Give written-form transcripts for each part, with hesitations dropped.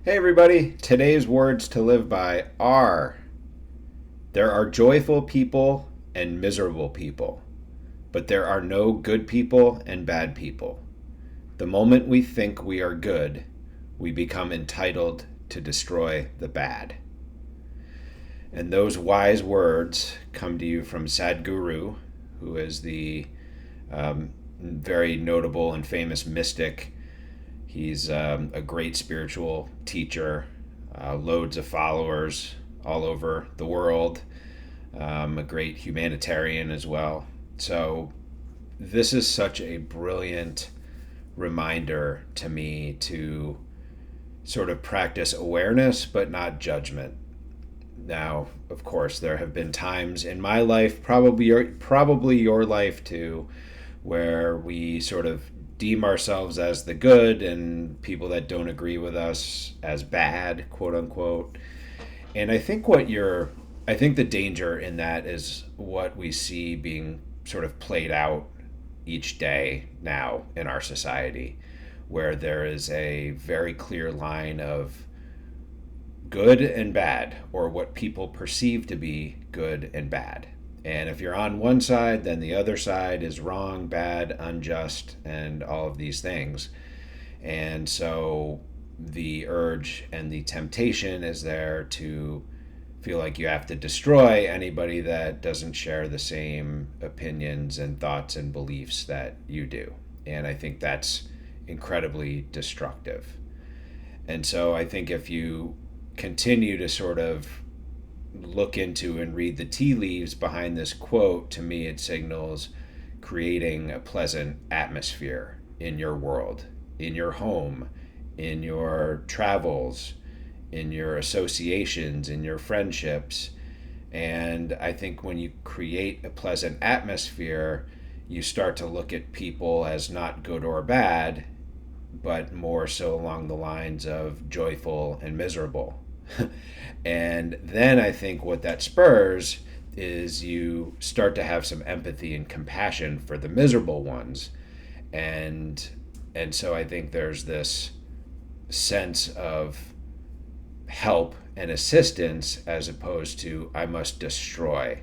Hey everybody, today's words to live by are: there are joyful people and miserable people, but there are no good people and bad people. The moment we think we are good, we become entitled to destroy the bad. And those wise words come to you from Sadhguru, who is the very notable and famous mystic. He's a great spiritual teacher, loads of followers all over the world, a great humanitarian as well. So, this is such a brilliant reminder to me to sort of practice awareness but not judgment. Now, of course, there have been times in my life, probably your life too, where we sort of deem ourselves as the good and people that don't agree with us as bad, quote unquote. And I think the danger in that is what we see being sort of played out each day now in our society, where there is a very clear line of good and bad, or what people perceive to be good and bad. And if you're on one side, then the other side is wrong, bad, unjust, and all of these things. And so the urge and the temptation is there to feel like you have to destroy anybody that doesn't share the same opinions and thoughts and beliefs that you do. And I think that's incredibly destructive. And so I think if you continue to sort of look into and read the tea leaves behind this quote, to me it signals creating a pleasant atmosphere in your world, in your home, in your travels, in your associations, in your friendships. And I think when you create a pleasant atmosphere, you start to look at people as not good or bad, but more so along the lines of joyful and miserable. And then I think what that spurs is you start to have some empathy and compassion for the miserable ones. And so I think there's this sense of help and assistance, as opposed to I must destroy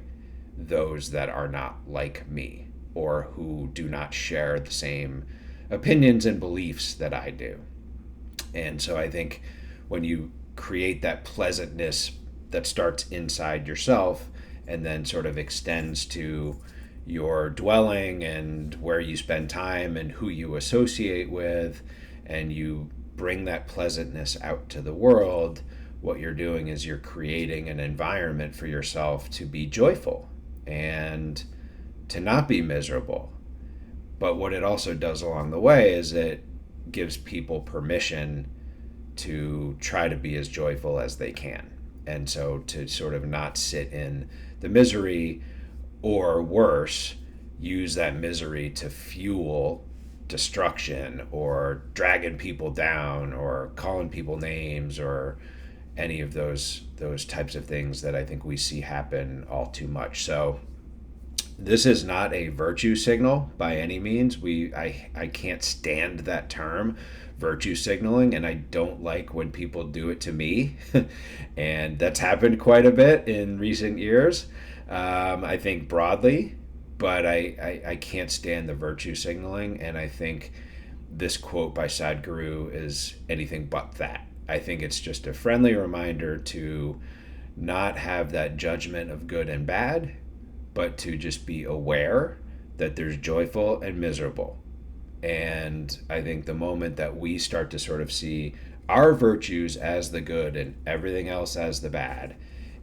those that are not like me or who do not share the same opinions and beliefs that I do. And so I think when you create that pleasantness that starts inside yourself and then sort of extends to your dwelling and where you spend time and who you associate with, and you bring that pleasantness out to the world, what you're doing is you're creating an environment for yourself to be joyful and to not be miserable. But what it also does along the way is it gives people permission to try to be as joyful as they can. And so to sort of not sit in the misery, or worse, use that misery to fuel destruction or dragging people down or calling people names or any of those types of things that I think we see happen all too much. So this is not a virtue signal by any means. I can't stand that term, virtue signaling, and I don't like when people do it to me. And that's happened quite a bit in recent years, I think broadly, but I can't stand the virtue signaling. And I think this quote by Sadhguru is anything but that. I think it's just a friendly reminder to not have that judgment of good and bad, but to just be aware that there's joyful and miserable. And I think the moment that we start to sort of see our virtues as the good and everything else as the bad,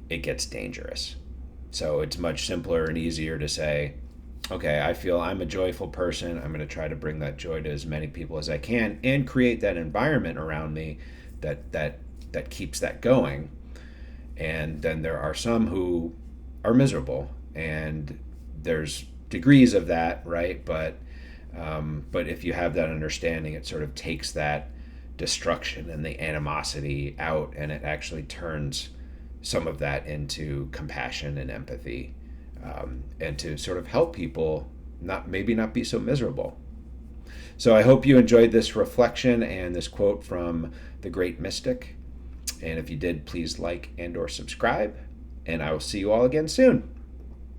it gets dangerous. So it's much simpler and easier to say, okay, I feel I'm a joyful person. I'm going to try to bring that joy to as many people as I can and create that environment around me that keeps that going. And then there are some who are miserable, and there's degrees of that, right? But if you have that understanding, it sort of takes that destruction and the animosity out, and it actually turns some of that into compassion and empathy, and to sort of help people maybe not be so miserable. So I hope you enjoyed this reflection and this quote from the great mystic. And if you did, please like and or subscribe. And I will see you all again soon.